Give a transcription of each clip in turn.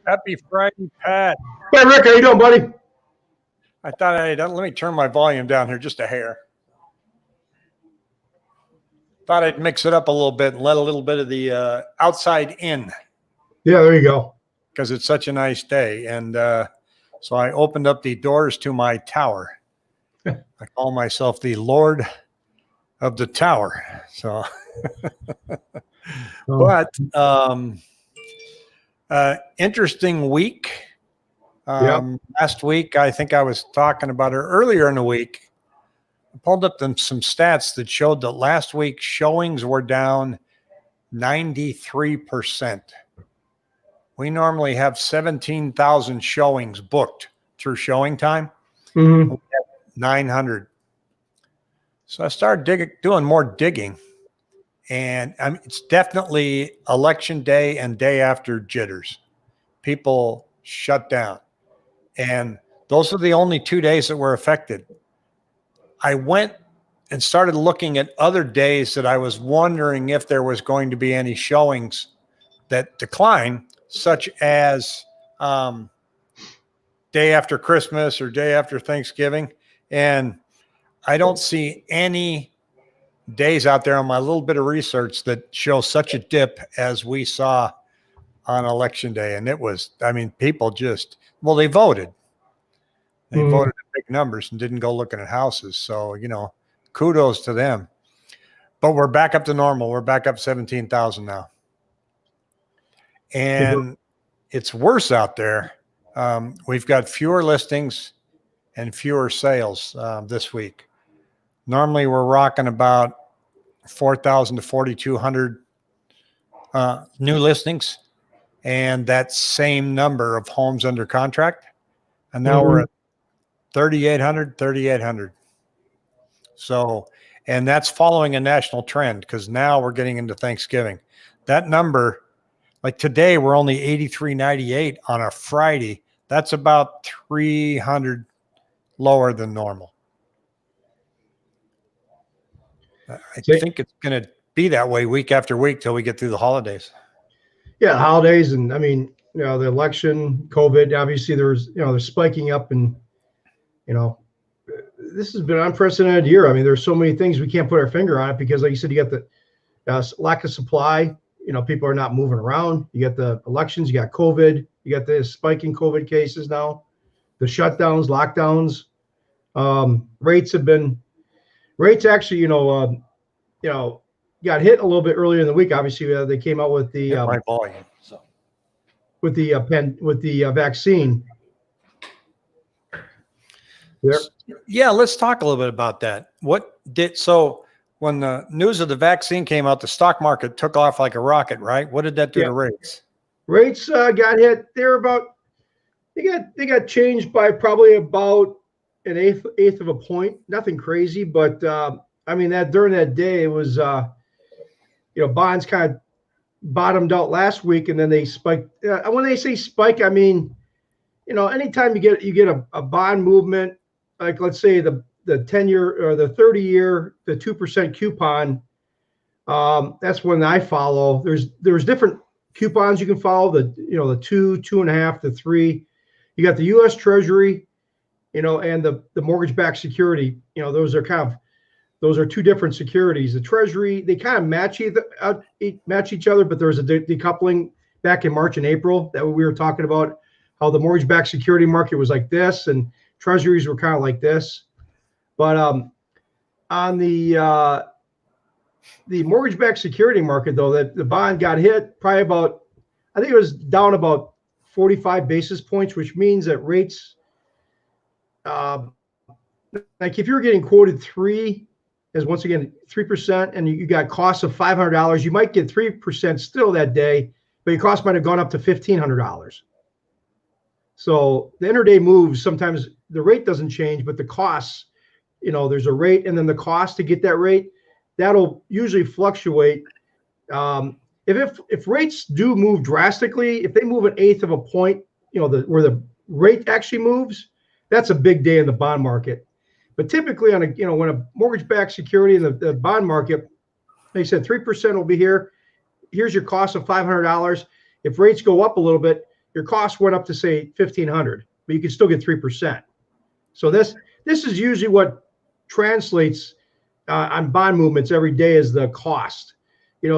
Happy Friday, Pat. Hey, Rick, how you doing, buddy? I thought let me turn my volume down here just a hair. Thought I'd mix it up a little bit and let a little bit of the outside in. Yeah, there you go. Because it's such a nice day. And so I opened up the doors to my tower. I call myself the Lord of the Tower. So, but interesting week. Last week, I think I was talking about it earlier in the week. I pulled up some stats that showed that last week showings were down 93%. We normally have 17,000 showings booked through showing time. Mm-hmm. We have 900. So I started doing more digging. And it's definitely election day and day after jitters. People shut down. And those are the only 2 days that were affected. I went and started looking at other days that I was wondering if there was going to be any showings that decline, such as day after Christmas or day after Thanksgiving. And I don't see any days out there on my little bit of research that show such a dip as we saw on election day. And it was, people just, they voted. They voted in big numbers and didn't go looking at houses. So, kudos to them. But we're back up to normal. We're back up 17,000 now. And it's worse out there. We've got fewer listings and fewer sales this week. Normally, we're rocking about 4,000 to 4,200 new listings and that same number of homes under contract. And now we're at 3,800. So, and that's following a national trend because now we're getting into Thanksgiving. That number, like today, we're only 83.98 on a Friday. That's about 300 lower than normal. I think it's going to be that way week after week till we get through the holidays. Yeah, holidays, and the election, COVID. Obviously, they're spiking up, and this has been an unprecedented year. There's so many things we can't put our finger on it because, like you said, you got the lack of supply. People are not moving around. You got the elections. You got COVID. You got the spiking COVID cases now. The shutdowns, lockdowns. Rates actually, got hit a little bit earlier in the week. Obviously, they came out with the my volume, so. with the vaccine. There. Yeah, let's talk a little bit about that. So when the news of the vaccine came out, the stock market took off like a rocket, right? What did that do to rates? Rates got hit. They got changed by probably about an eighth of a point. Nothing crazy, but that during that day it was bonds kind of bottomed out last week and then they spiked. When they say spike, anytime you get a bond movement, like let's say the 10-year or the 30-year, the 2% coupon, that's when I follow. There's different coupons you can follow, the 2, 2.5, the 3. You got the U.S. Treasury, and the mortgage-backed security. Those are two different securities. The Treasury, they kind of match each other, but there's a decoupling back in March and April that we were talking about how the mortgage-backed security market was like this and Treasuries were kind of like this. But on the mortgage-backed security market, though, that the bond got hit probably about, I think it was down about 45 basis points, which means that rates, like if you're getting quoted 3, as once again 3%, and you got costs of $500, you might get 3% still that day, but your cost might have gone up to $1,500. So the intraday moves, sometimes the rate doesn't change, but the costs, there's a rate and then the cost to get that rate, that'll usually fluctuate. If rates do move drastically, if they move an eighth of a point, where the rate actually moves, that's a big day in the bond market. But typically on when a mortgage-backed security in the bond market, they said 3% will be here. Here's your cost of $500. If rates go up a little bit, your cost went up to say 1,500, but you can still get 3%. So this is usually what translates on bond movements every day is the cost.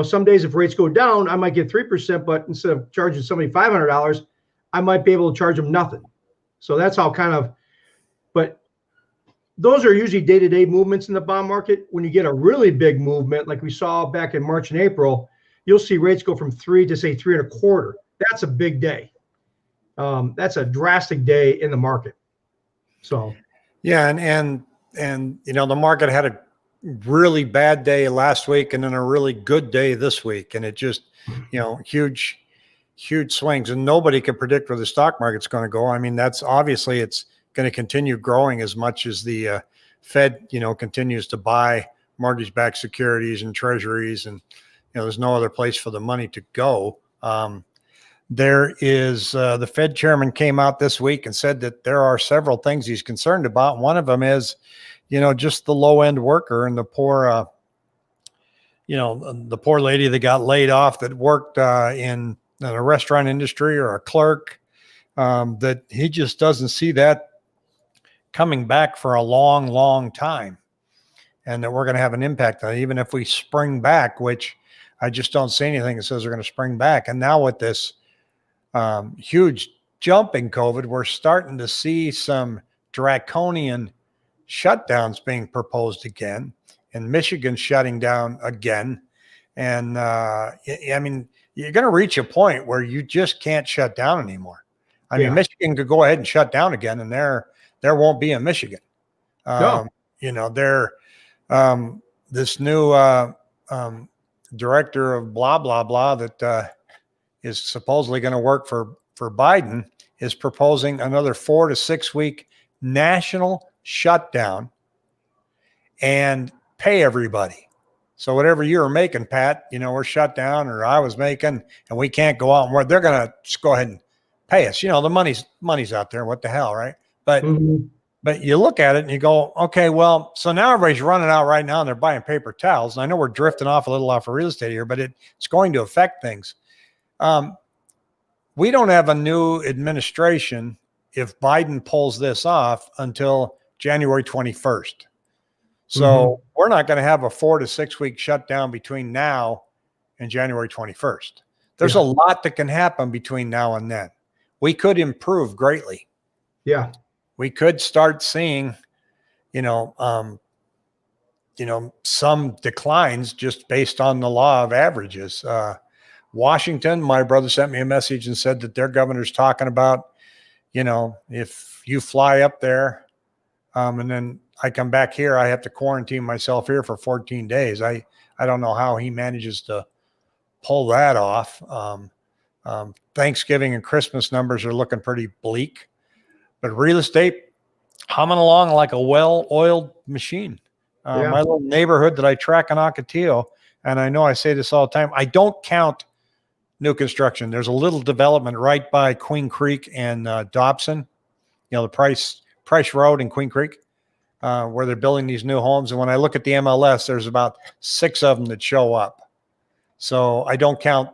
Some days if rates go down, I might get 3%, but instead of charging somebody $500, I might be able to charge them nothing. So that's how but those are usually day-to-day movements in the bond market. When you get a really big movement, like we saw back in March and April, you'll see rates go from 3 to say 3.25. That's a big day. That's a drastic day in the market. So, yeah. And the market had a really bad day last week and then a really good day this week. And it just, huge swings, and nobody can predict where the stock market's going to go. I mean, that's obviously it's going to continue growing as much as the Fed, continues to buy mortgage-backed securities and treasuries, and there's no other place for the money to go. There is the Fed chairman came out this week and said that there are several things he's concerned about. One of them is, just the low-end worker and the poor, the poor lady that got laid off that worked in a restaurant industry or a clerk, that he just doesn't see that coming back for a long, long time, and that we're going to have an impact on it, even if we spring back, which I just don't see anything that says they're going to spring back. And now with this huge jump in COVID, we're starting to see some draconian shutdowns being proposed again, and Michigan shutting down again. And I mean, you're going to reach a point where you just can't shut down anymore. I mean, Michigan could go ahead and shut down again, and there won't be a Michigan. No. This new director of blah, blah, blah that is supposedly going to work for Biden is proposing another 4 to 6 week national shutdown and pay everybody. So whatever you were making, Pat, we're shut down, or I was making, and we can't go out and work. They're going to just go ahead and pay us. The money's out there. What the hell, right? But but you look at it and you go, okay, well, so now everybody's running out right now and they're buying paper towels. And I know we're drifting off a little off of real estate here, but it's going to affect things. We don't have a new administration if Biden pulls this off until January 21st. So we're not going to have a 4 to 6 week shutdown between now and January 21st. There's a lot that can happen between now and then. We could improve greatly. Yeah. We could start seeing, some declines just based on the law of averages. Washington, my brother sent me a message and said that their governor's talking about, if you fly up there, and then I come back here, I have to quarantine myself here for 14 days. I don't know how he manages to pull that off. Thanksgiving and Christmas numbers are looking pretty bleak, but real estate humming along like a well-oiled machine. My little neighborhood that I track in Ocotillo, and I know I say this all the time, I don't count new construction. There's a little development right by Queen Creek and Dobson, the Price Road in Queen Creek, where they're building these new homes. And when I look at the MLS, there's about 6 of them that show up. So I don't count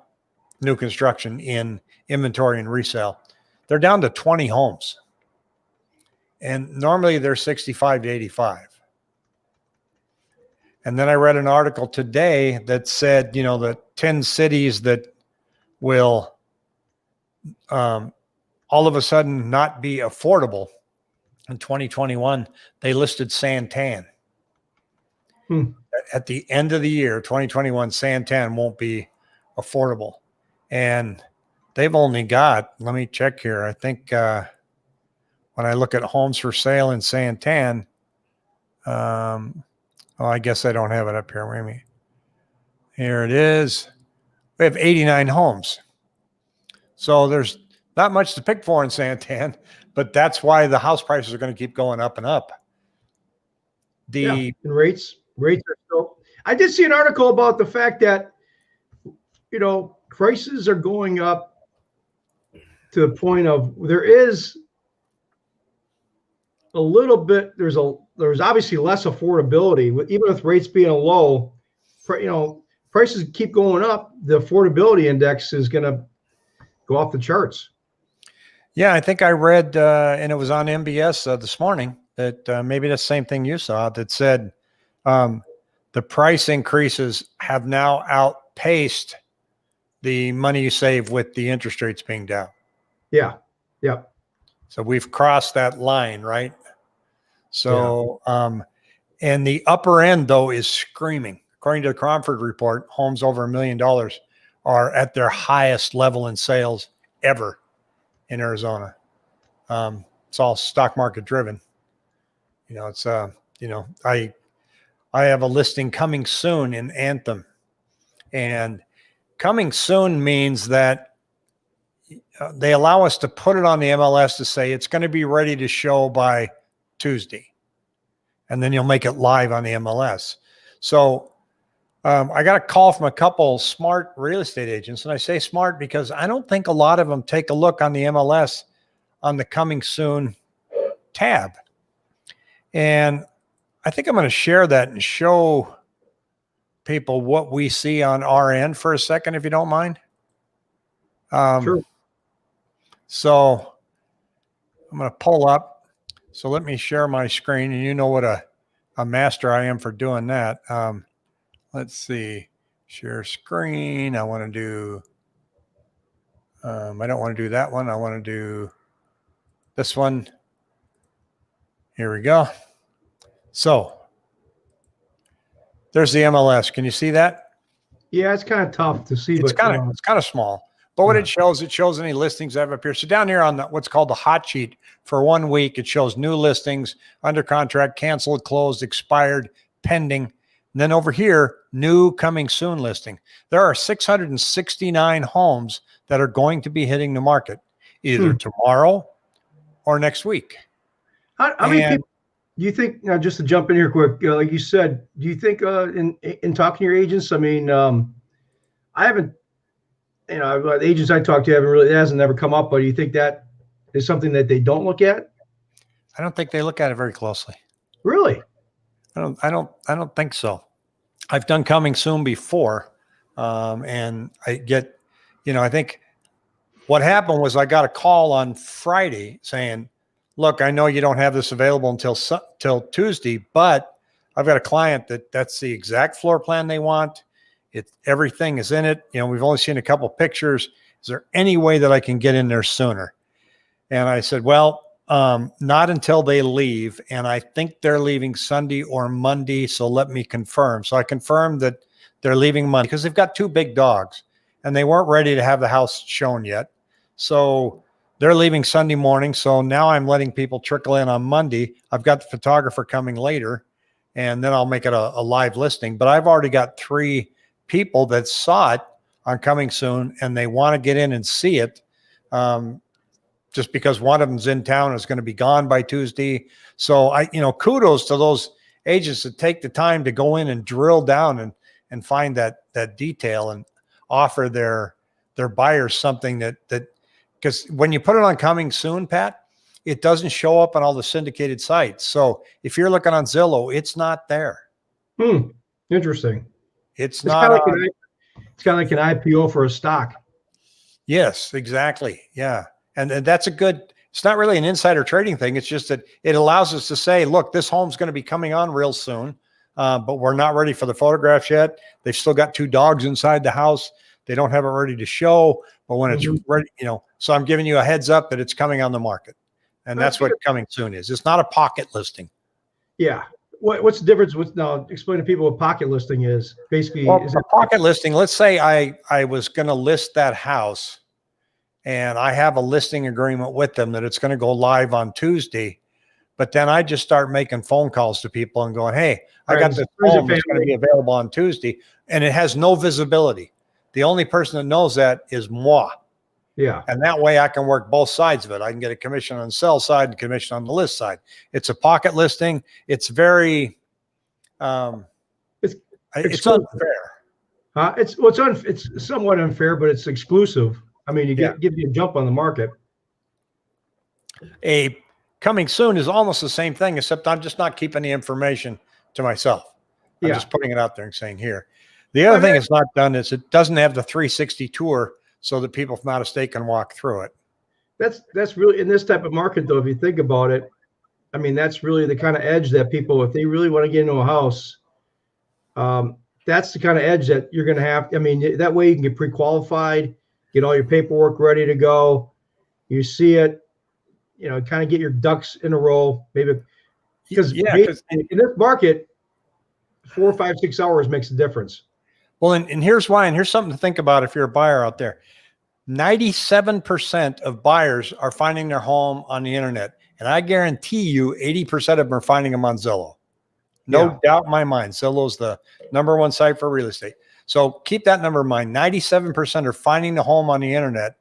new construction in inventory and resale. They're down to 20 homes. And normally they're 65 to 85. And then I read an article today that said, the 10 cities that will all of a sudden not be affordable in 2021, they listed Santan. At the end of the year, 2021, Santan won't be affordable. And they've only got, let me check here. I think when I look at homes for sale in Santan, I guess I don't have it up here. Wait a minute. Here it is. We have 89 homes. So there's not much to pick for in Santan, but that's why the house prices are going to keep going up and up. And rates are still. I did see an article about the fact that, prices are going up to the point of there is a little bit, there's obviously less affordability even with rates being low, prices keep going up. The affordability index is going to go off the charts. Yeah, I think I read, and it was on MBS this morning, that maybe the same thing you saw, that said um, the price increases have now outpaced the money you save with the interest rates being down. Yeah. Yeah. So we've crossed that line, right? Yeah. So, and the upper end, though, is screaming. According to the Cromford report, homes over $1 million are at their highest level in sales ever in Arizona. It's all stock market driven. It's I have a listing coming soon in Anthem, and coming soon means that they allow us to put it on the MLS to say it's going to be ready to show by Tuesday, and then you'll make it live on the MLS. So I got a call from a couple smart real estate agents, and I say smart because I don't think a lot of them take a look on the MLS on the coming soon tab. And I think I'm going to share that and show people what we see on our end for a second, if you don't mind. Sure. So I'm going to pull up. So let me share my screen, and you know what a master I am for doing that. Let's see, share screen. I want to do, I don't want to do that one. I want to do this one. Here we go. So there's the MLS. Can you see that? Yeah, it's kind of tough to see, It's but kind of small. But what yeah. it shows any listings that have appeared. So down here on what's called the hot sheet for 1 week, it shows new listings, under contract, canceled, closed, expired, pending. And then over here, new coming soon listing. There are 669 homes that are going to be hitting the market either tomorrow or next week. How many people do you think? Now, just to jump in here quick, like you said, do you think in talking to your agents? I mean, I haven't. The agents I talk to haven't really. It hasn't ever come up. But do you think that is something that they don't look at? I don't think they look at it very closely. Really? I don't think so. I've done coming soon before, and I get, I think what happened was I got a call on Friday saying, "Look, I know you don't have this available until Tuesday, but I've got a client that's the exact floor plan they want. Everything is in it. We've only seen a couple pictures. Is there any way that I can get in there sooner?" And I said, "Well, not until they leave. And I think they're leaving Sunday or Monday. So let me confirm." So I confirmed that they're leaving Monday because they've got 2 big dogs and they weren't ready to have the house shown yet. So they're leaving Sunday morning. So now I'm letting people trickle in on Monday. I've got the photographer coming later, and then I'll make it a live listing. But I've already got 3 people that saw it on coming soon, and they want to get in and see it. Just because one of them's in town and is going to be gone by Tuesday. So kudos to those agents that take the time to go in and drill down and find that detail and offer their buyers something that because when you put it on coming soon, Pat, it doesn't show up on all the syndicated sites. So if you're looking on Zillow, it's not there. Interesting. It's not on. It's kind of like an IPO for a stock. Yes, exactly. Yeah. And that's it's not really an insider trading thing. It's just that it allows us to say, look, this home's going to be coming on real soon, but we're not ready for the photographs yet. They've still got 2 dogs inside the house. They don't have it ready to show, but when it's ready, so I'm giving you a heads up that it's coming on the market. And that's what coming soon is. It's not a pocket listing. Yeah. What's the difference with now? Explain to people what pocket listing is. Basically, well, a pocket listing. Let's say I was going to list that house, and I have a listing agreement with them that it's going to go live on Tuesday, but then I just start making phone calls to people and going, "Hey, I got this home that's going to be available on Tuesday," and it has no visibility. The only person that knows that is moi. Yeah. And that way I can work both sides of it. I can get a commission on the sell side and commission on the list side. It's a pocket listing. It's very, it's unfair. It's somewhat unfair, but it's exclusive. I mean, give you a jump on the market. A coming soon is almost the same thing, except I'm just not keeping the information to myself. I'm just putting it out there and saying here. The other thing it's not done is it doesn't have the 360 tour so that people from out of state can walk through it. That's really in this type of market, though. If you think about it, I mean, that's really the kind of edge that people, if they really want to get into a house, um, that's the kind of edge that you're going to have. I mean, that way you can get pre-qualified, get all your paperwork ready to go. You see it, kind of get your ducks in a row, maybe because Yeah, in this market, 4, 5, 6 hours makes a difference. well, and here's why, and here's something to think about if you're a buyer out there. 97% of buyers are finding their home on the internet. And I guarantee you 80% of them are finding them on Zillow. No doubt in my mind. Zillow's the #1 site for real estate. So keep that number in mind. 97% are finding the home on the internet.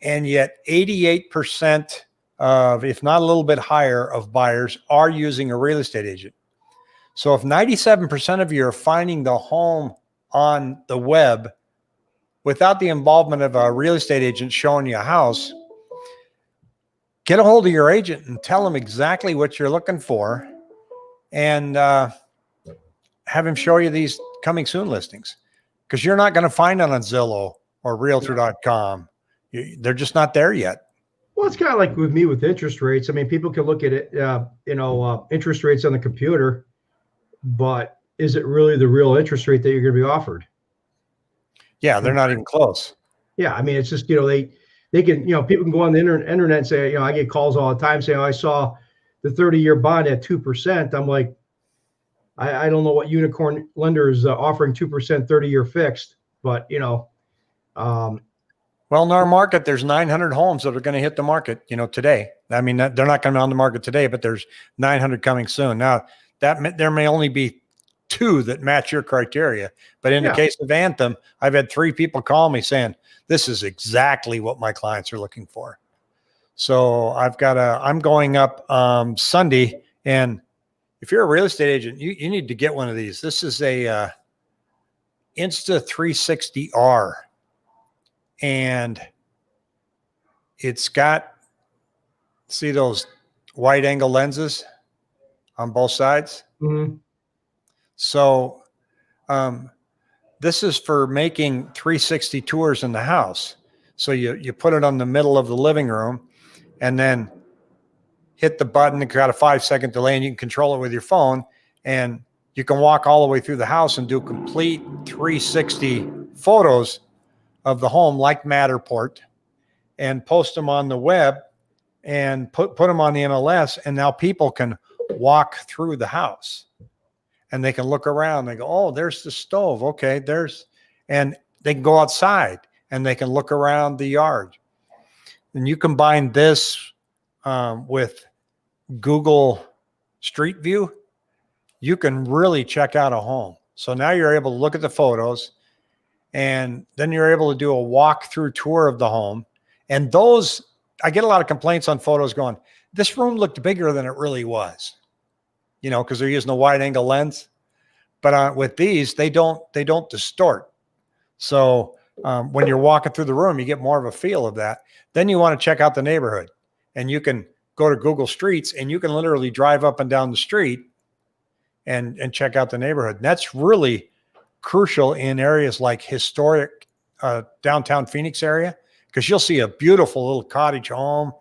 And yet 88% of, if not a little bit higher, of buyers are using a real estate agent. So if 97% of you are finding the home on the web without the involvement of a real estate agent showing you a house, get a hold of your agent and tell them exactly what you're looking for, and have him show you these coming soon listings, because you're not going to find it on Zillow or realtor.com. They're just not there yet. Well, it's kind of like with me with interest rates. I mean, people can look at it, interest rates on the computer, but is it really the real interest rate that you're going to be offered? Yeah, they're not even close. Yeah, I mean, it's just, they can, people can go on the internet and say, I get calls all the time saying, I saw the 30-year bond at 2%. I'm like, I don't know what unicorn lender is offering 2% 30-year fixed, but well, in our market, there's 900 homes that are going to hit the market, today. I mean, they're not coming on the market today, but there's 900 coming soon. Now, there may only be 2 that match your criteria, but in the case of Anthem, I've had 3 people call me saying, this is exactly what my clients are looking for. So I'm going up Sunday, and if you're a real estate agent, you need to get one of these. This is a Insta360R, and it's got, see those wide angle lenses on both sides? Mm-hmm. So this is for making 360 tours in the house. So you put it on the middle of the living room and then hit the button. It's got a 5-second delay, and you can control it with your phone, and you can walk all the way through the house and do complete 360 photos of the home like Matterport, and post them on the web and put them on the MLS. And now people can walk through the house and they can look around. They go, oh, there's the stove. Okay, and they can go outside and they can look around the yard. And you combine this with Google Street View, you can really check out a home. So now you're able to look at the photos, and then you're able to do a walk-through tour of the home. And those, I get a lot of complaints on photos going, this room looked bigger than it really was, because they're using a wide angle lens. But with these, they don't distort. So when you're walking through the room, you get more of a feel of that. Then you want to check out the neighborhood, and you can go to Google Streets, and you can literally drive up and down the street and check out the neighborhood. And that's really crucial in areas like historic downtown Phoenix area, because you'll see a beautiful little cottage home,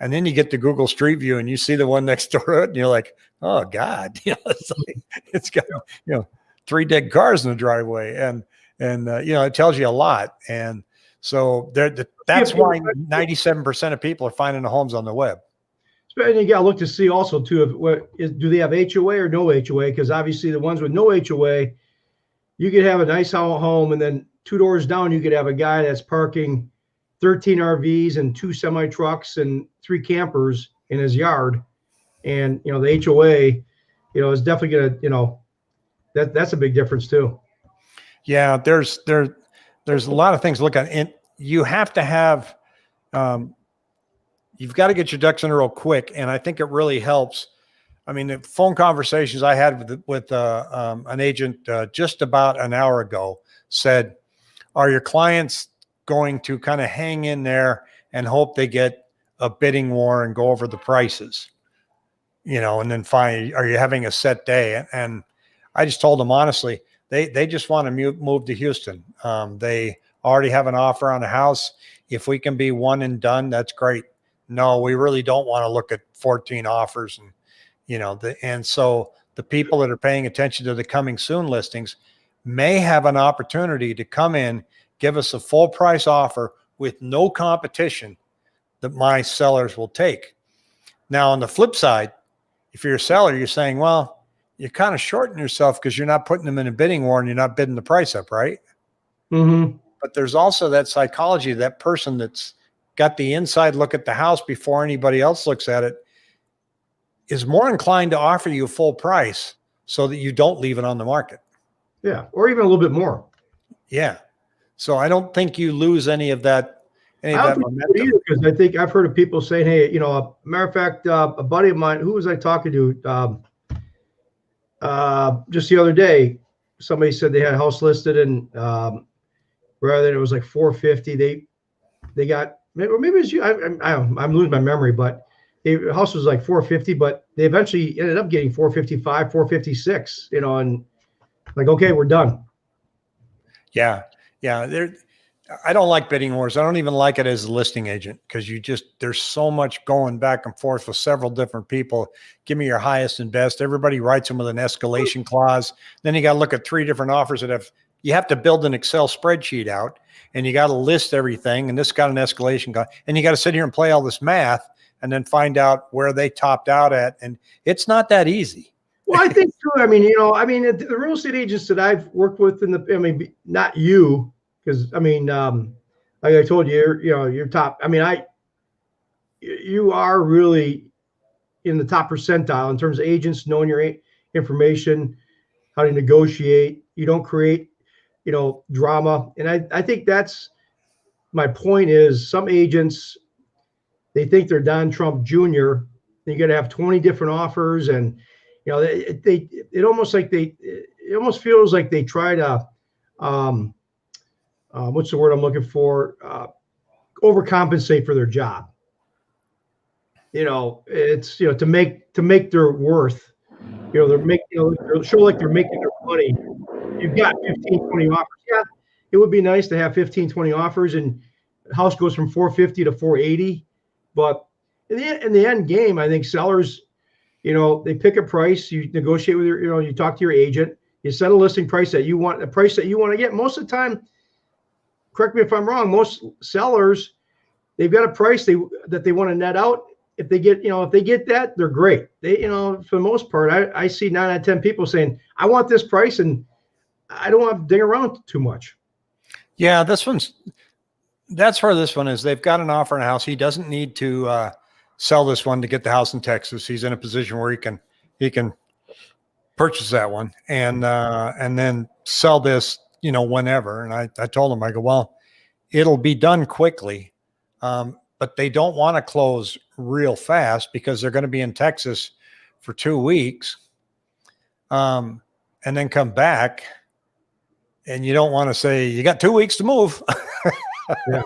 and then you get to Google Street View and you see the one next door to it, and you're like, oh God, it's got 3 dead cars in the driveway, and it tells you a lot. And so that's why 97% of people are finding the homes on the web. And you got to look to see also too, do they have HOA or no HOA? Because obviously the ones with no HOA, you could have a nice home, and then 2 doors down, you could have a guy that's parking 13 RVs and 2 semi trucks and 3 campers in his yard. And, the HOA, is definitely going to, that's a big difference too. Yeah. There's a lot of things to look at, and you have to have, you've got to get your ducks in a row quick. And I think it really helps. I mean, the phone conversations I had with an agent just about an hour ago said, are your clients going to kind of hang in there and hope they get a bidding war and go over the prices, and then find, are you having a set day? And I just told them honestly, they just want to move to Houston. They already have an offer on a house If we can be one and done, that's great. No, we really don't want to look at 14 offers and, and so the people that are paying attention to the coming soon listings may have an opportunity to come in, give us a full price offer with no competition that my sellers will take. Now, on the flip side, if you're a seller, you're saying, well, you're kind of shorting yourself because you're not putting them in a bidding war and you're not bidding the price up, right? Mm-hmm. But there's also that psychology, that person that's got the inside look at the house before anybody else looks at it is more inclined to offer you a full price so that you don't leave it on the market. Yeah. Or even a little bit more. Yeah. So I don't think you lose any of that, momentum. Either, because I think I've heard of people saying, hey, matter of fact, a buddy of mine, who was I talking to just the other day, somebody said they had a house listed and rather than it was like 450, they got, or maybe it's you, I'm losing my memory, but the house was like 450, but they eventually ended up getting 455, 456, and like, okay, we're done. Yeah. Yeah. I don't like bidding wars. I don't even like it as a listing agent because there's so much going back and forth with several different people. Give me your highest and best. Everybody writes them with an escalation clause. Then you got to look at 3 different offers you have to build an Excel spreadsheet out and you got to list everything. And this got an escalation clause and you got to sit here and play all this math and then find out where they topped out at. And it's not that easy. Well, I think too. The real estate agents that I've worked with not you, because like I told you, you're top. You are really in the top percentile in terms of agents knowing your information, how to negotiate. You don't create, drama. And I think that's my point is some agents, they think they're Don Trump Jr. You got to have 20 different offers and, it almost feels like they try to, what's the word I'm looking for? Overcompensate for their job. It's, to make their worth, they'll show like they're making their money. You've got 15, 20 offers. Yeah. It would be nice to have 15, 20 offers and the house goes from 450 to 480. But in the end game, I think sellers, they pick a price, you negotiate with you talk to your agent, you set a listing price that you want, the price that you want to get. Most of the time, correct me if I'm wrong, most sellers, they've got a price that they want to net out. If they get, that, they're great. They, for the most part, I see 9 out of 10 people saying, I want this price and I don't want to ding around too much. Yeah, that's where this one is. They've got an offer in a house. He doesn't need to sell this one to get the house in Texas. He's in a position where he can purchase that one and then sell this, whenever. And I told him, I go, well, it'll be done quickly. But they don't want to close real fast because they're going to be in Texas for 2 weeks. And then come back and you don't want to say you got 2 weeks to move. Yeah.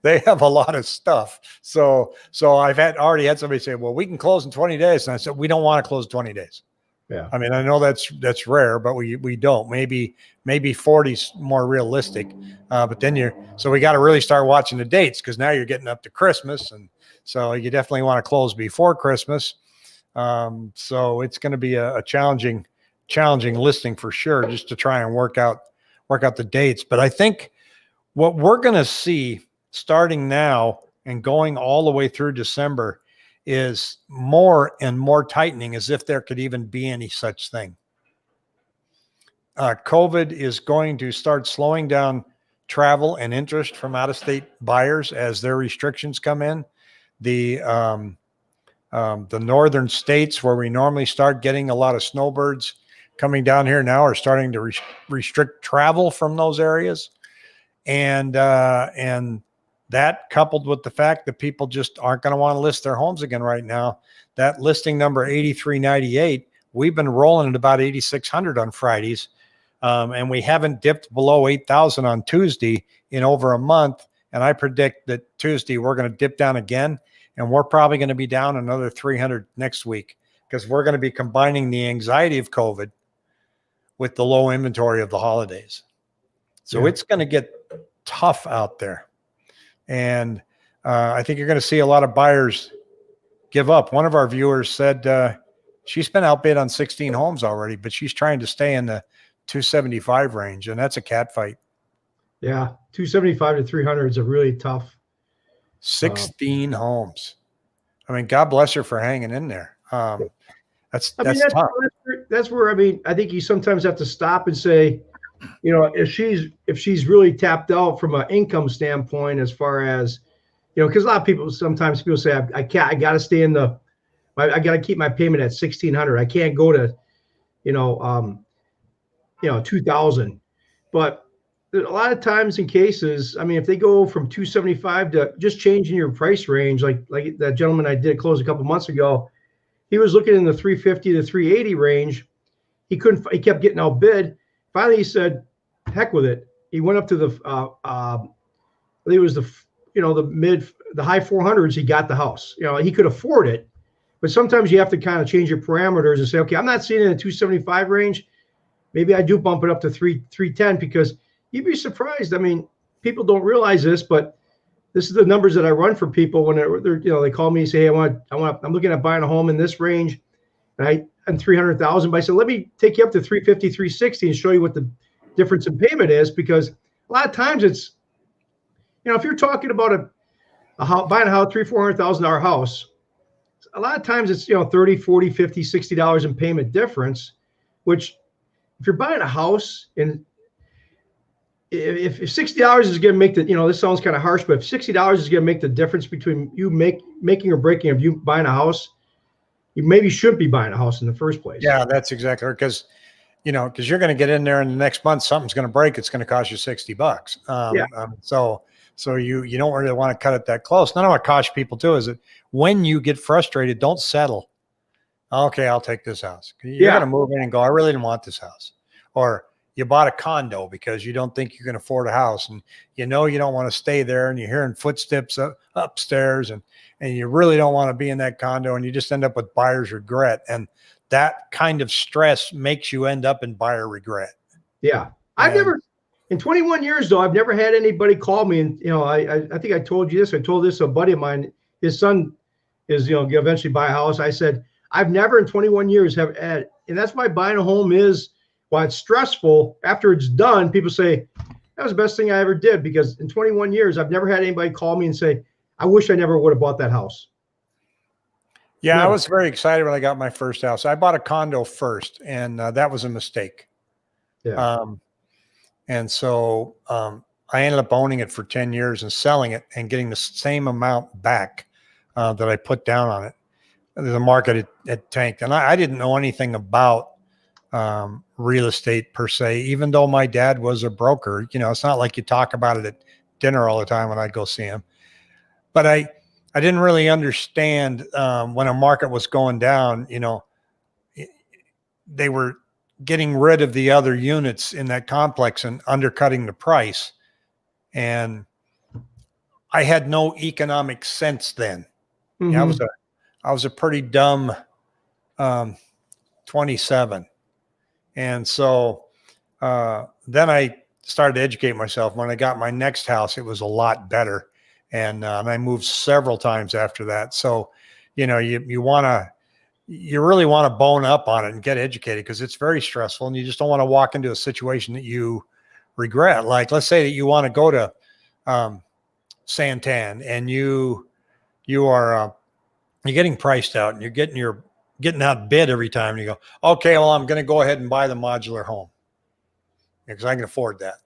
They have a lot of stuff. So I've already had somebody say, well, we can close in 20 days. And I said, we don't want to close 20 days. Yeah. I know that's rare, but we don't. Maybe 40's more realistic. But then so we got to really start watching the dates because now you're getting up to Christmas. And so you definitely want to close before Christmas. So it's going to be a challenging listing for sure, just to try and work out the dates. But I think what we're going to see starting now and going all the way through December is more and more tightening, as if there could even be any such thing. COVID is going to start slowing down travel and interest from out-of-state buyers as their restrictions come in. The northern states where we normally start getting a lot of snowbirds coming down here now are starting to restrict travel from those areas. And that coupled with the fact that people just aren't going to want to list their homes again right now, that listing number 8398, we've been rolling at about 8,600 on Fridays. And we haven't dipped below 8,000 on Tuesday in over a month. And I predict that Tuesday we're going to dip down again. And we're probably going to be down another 300 next week because we're going to be combining the anxiety of COVID with the low inventory of the holidays. So It's going to get tough out there. And I think you're going to see a lot of buyers give up. One of our viewers said she's been outbid on 16 homes already, but she's trying to stay in the 275 range, and that's a cat fight. Yeah, 275 to 300 is a really tough. 16 homes. I mean, God bless her for hanging in there. That's tough. That's where I mean, I think you sometimes have to stop and say, you know, if she's really tapped out from an income standpoint, as far as, you know, because a lot of people sometimes say I got to stay in I got to keep my payment at 1,600. I can't go to, 2,000. But a lot of times in cases, I mean, if they go from 275 to just changing your price range, like that gentleman I did close a couple months ago, he was looking in the 350 to 380 range. He kept getting outbid. Finally, he said, heck with it. He went up to the, I think it was the high 400s. He got the house. You know, he could afford it, but sometimes you have to kind of change your parameters and say, okay, I'm not seeing it in the 275 range. Maybe I do bump it up to 310, because you'd be surprised. I mean, people don't realize this, but this is the numbers that I run for people when they're they call me and say, hey, I'm looking at buying a home in this range, and I'm 300,000. But I said, let me take you up to 350, 360 and show you what the difference in payment is, because a lot of times it's, if you're talking about buying a house, $300,000-$400,000 house, a lot of times it's, $30, $40, $50, $60 in payment difference, which if you're buying a house, and if $60 is going to make the, this sounds kind of harsh, but if $60 is going to make the difference between you making or breaking of you buying a house, you maybe shouldn't be buying a house in the first place. Yeah, that's exactly right. Because you're going to get in there in the next month, something's going to break. It's going to cost you $60. So you don't really want to cut it that close. None of what I caution people too is that when you get frustrated, don't settle. Okay, I'll take this house. You're going to move in and go, I really didn't want this house. Or you bought a condo because you don't think you can afford a house, and you don't want to stay there, and you're hearing footsteps upstairs, and you really don't want to be in that condo, and you just end up with buyer's regret. And that kind of stress makes you end up in buyer regret. Yeah. I've never, in 21 years though, I've never had anybody call me, and I think I told you this. I told this to a buddy of mine. His son is going eventually buy a house. I said, I've never in 21 years have had, and that's why buying a home is, while it's stressful, after it's done, people say, that was the best thing I ever did, because in 21 years, I've never had anybody call me and say, I wish I never would have bought that house. Yeah, I was very excited when I got my first house. I bought a condo first, and that was a mistake. Yeah. And so I ended up owning it for 10 years and selling it and getting the same amount back that I put down on it. The market had tanked, and I didn't know anything about real estate per se, even though my dad was a broker. It's not like you talk about it at dinner all the time when I go see him. But I didn't really understand when a market was going down, they were getting rid of the other units in that complex and undercutting the price. And I had no economic sense then. Mm-hmm. I was a pretty dumb 27. And so then I started to educate myself. When I got my next house, it was a lot better. And I moved several times after that. So, you really want to bone up on it and get educated, because it's very stressful, and you just don't want to walk into a situation that you regret. Like, let's say that you want to go to Santan, and you're getting priced out, and you're getting outbid every time, and you go, okay, well, I'm going to go ahead and buy the modular home because I can afford that.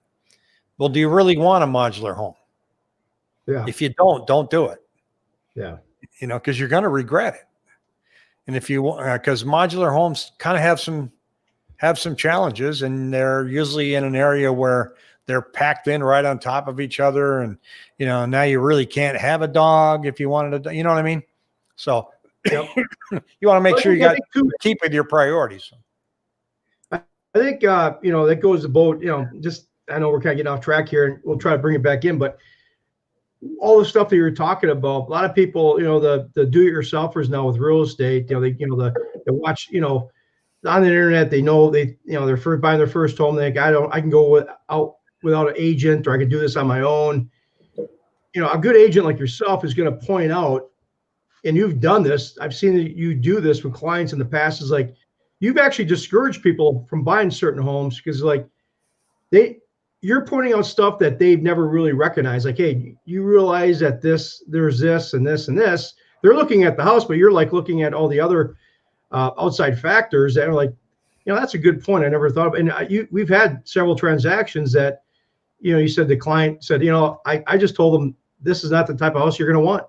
Well, do you really want a modular home? Yeah. If you don't do it. Yeah. Because you're going to regret it. And if you because modular homes kind of have some challenges, and they're usually in an area where they're packed in right on top of each other, and now you really can't have a dog if you wanted to. You know what I mean? So you want to make sure you keep with your priorities. I think that goes to both. Just, I know we're kind of getting off track here, and we'll try to bring it back in, but all the stuff that you're talking about, a lot of people, the do-it-yourselfers now with real estate, they watch, on the internet, they're buying their first home. They think, I can go without an agent, or I can do this on my own. a good agent like yourself is going to point out, and you've done this. I've seen that you do this with clients in the past. Is like you've actually discouraged people from buying certain homes because like you're pointing out stuff that they've never really recognized. Like, hey, you realize that there's this and this and this. They're looking at the house, but you're like looking at all the other outside factors that are like, that's a good point. I never thought of. And we've had several transactions that, you said the client said, I just told them this is not the type of house you're going to want.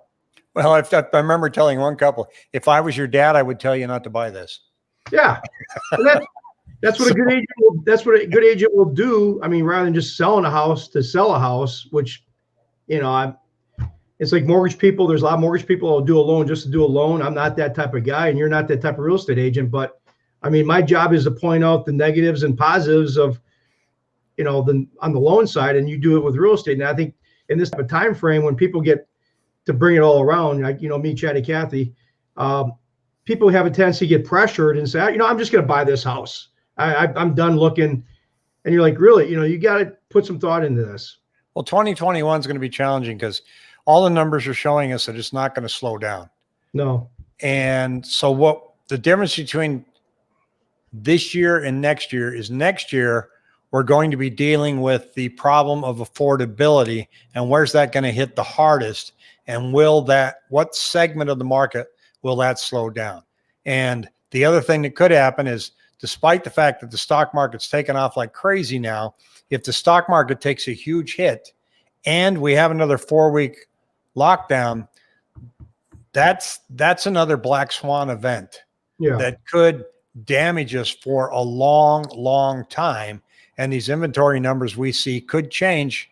Well, I remember telling one couple, if I was your dad, I would tell you not to buy this. Yeah. And that's what a good agent will, that's what a good agent will do. I mean, rather than just selling a house to sell a house, which, it's like mortgage people. There's a lot of mortgage people who will do a loan just to do a loan. I'm not that type of guy, and you're not that type of real estate agent. But I mean, my job is to point out the negatives and positives of, on the loan side, and you do it with real estate. And I think in this type of time frame, when people get to bring it all around, like me, Chatty Cathy, people have a tendency to get pressured and say, I'm just going to buy this house. I'm done looking. And you're like, really, you got to put some thought into this. Well, 2021 is going to be challenging because all the numbers are showing us that it's not going to slow down. No. And so what the difference between this year and next year is next year, we're going to be dealing with the problem of affordability and where's that going to hit the hardest? And what segment of the market will that slow down? And the other thing that could happen is, despite the fact that the stock market's taken off like crazy now, if the stock market takes a huge hit and we have another 4-week lockdown, that's another black swan event that could damage us for a long, long time. And these inventory numbers we see could change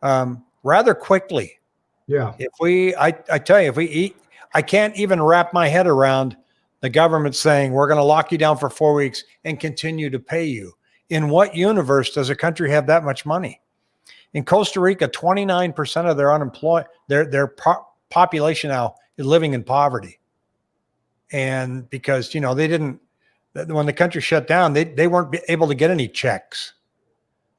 rather quickly. Yeah. I tell you, I can't even wrap my head around the government saying we're going to lock you down for 4 weeks and continue to pay you. In what universe does a country have that much money? In Costa Rica, 29% of their population now is living in poverty. And because, when the country shut down, they weren't able to get any checks.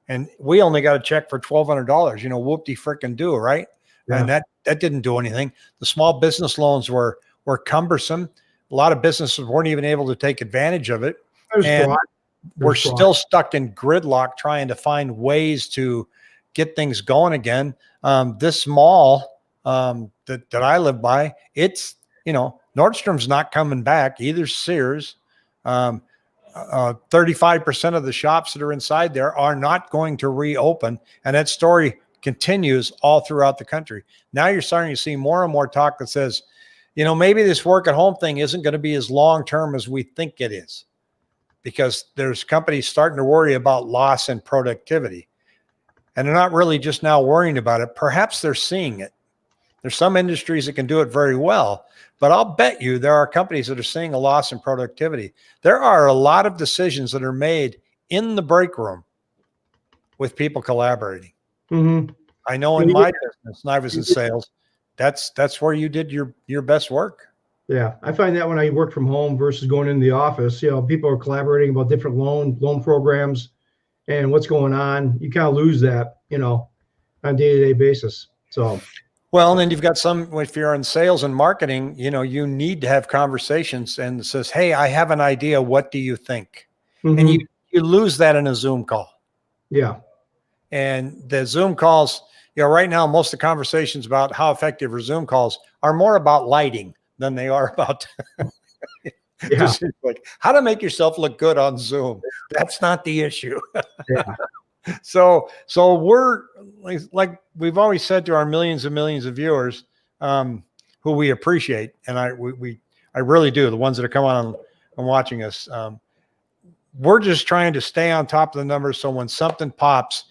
And we only got a check for $1,200, whoop-de frickin' do, right? Yeah. And that didn't do anything. The small business loans were cumbersome. A lot of businesses weren't even able to take advantage of it. And we're still stuck in gridlock trying to find ways to get things going again. This mall that I live by, it's, Nordstrom's not coming back, either Sears. 35% of the shops that are inside there are not going to reopen. And that story continues all throughout the country. Now you're starting to see more and more talk that says, maybe this work at home thing isn't going to be as long-term as we think it is, because there's companies starting to worry about loss in productivity. And they're not really just now worrying about it. Perhaps they're seeing it. There's some industries that can do it very well, but I'll bet you there are companies that are seeing a loss in productivity. There are a lot of decisions that are made in the break room with people collaborating. Mm-hmm. I know in my business, and I was in sales, that's where you did your best work. Yeah, I find that when I work from home versus going into the office, people are collaborating about different loan programs and what's going on. You kind of lose that, on a day-to-day basis. So, well, and then you've got if you're in sales and marketing, you need to have conversations and it says, hey, I have an idea. What do you think? Mm-hmm. And you lose that in a Zoom call. Yeah. And the Zoom calls, right now, most of the conversations about how effective are Zoom calls are more about lighting than they are about like how to make yourself look good on Zoom. That's not the issue. Yeah. So we're like we've always said to our millions and millions of viewers, who we appreciate, and I really do, the ones that are coming on and watching us. We're just trying to stay on top of the numbers, so when something pops,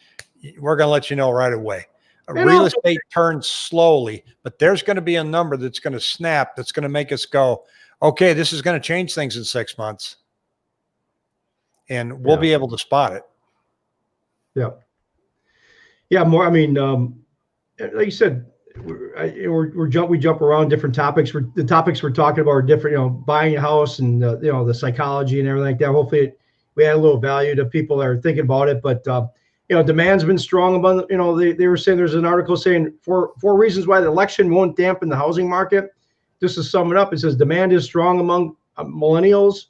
we're going to let you know right away. Real estate turns slowly, but there's going to be a number that's going to snap, that's going to make us go, okay, this is going to change things in 6 months. And we'll be able to spot it. Yeah. Yeah. More, I mean, like you said, we jump around different topics. The topics we're talking about are different, buying a house and, the psychology and everything like that. Hopefully we add a little value to people that are thinking about it. But demand's been strong among, they were saying, there's an article saying four reasons why the election won't dampen the housing market. Just to sum it up, it says demand is strong among millennials.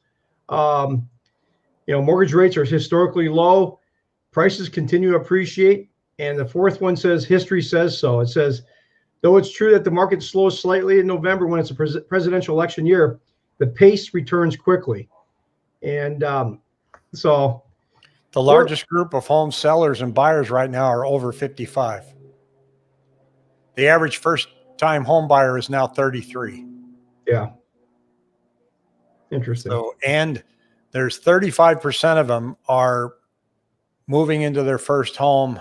Mortgage rates are historically low. Prices continue to appreciate. And the fourth one says history says so. It says, though it's true that the market slows slightly in November when it's a presidential election year, the pace returns quickly. And so the largest group of home sellers and buyers right now are over 55. The average first-time home buyer is now 33. Yeah. Interesting. So, and there's 35% of them are moving into their first home,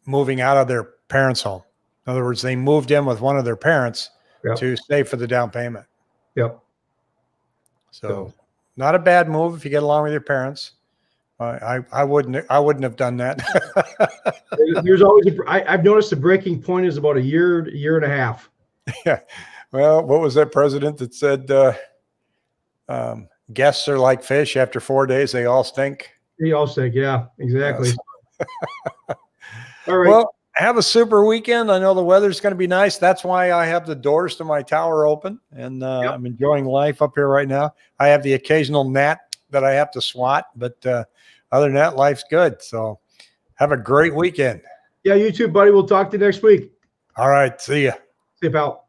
moving out of their parents' home. In other words, they moved in with one of their parents to save for the down payment. Yep. So not a bad move if you get along with your parents. I wouldn't have done that. There's always I've noticed the breaking point is about a year and a half. Yeah. Well, what was that president that said guests are like fish? After 4 days, they all stink. They all stink. Yeah, exactly. All right. Well, have a super weekend. I know the weather's going to be nice. That's why I have the doors to my tower open, and I'm enjoying life up here right now. I have the occasional gnat that I have to swat, but other than that, life's good. So have a great weekend. Yeah, you too, buddy. We'll talk to you next week. All right. See ya. See you, pal.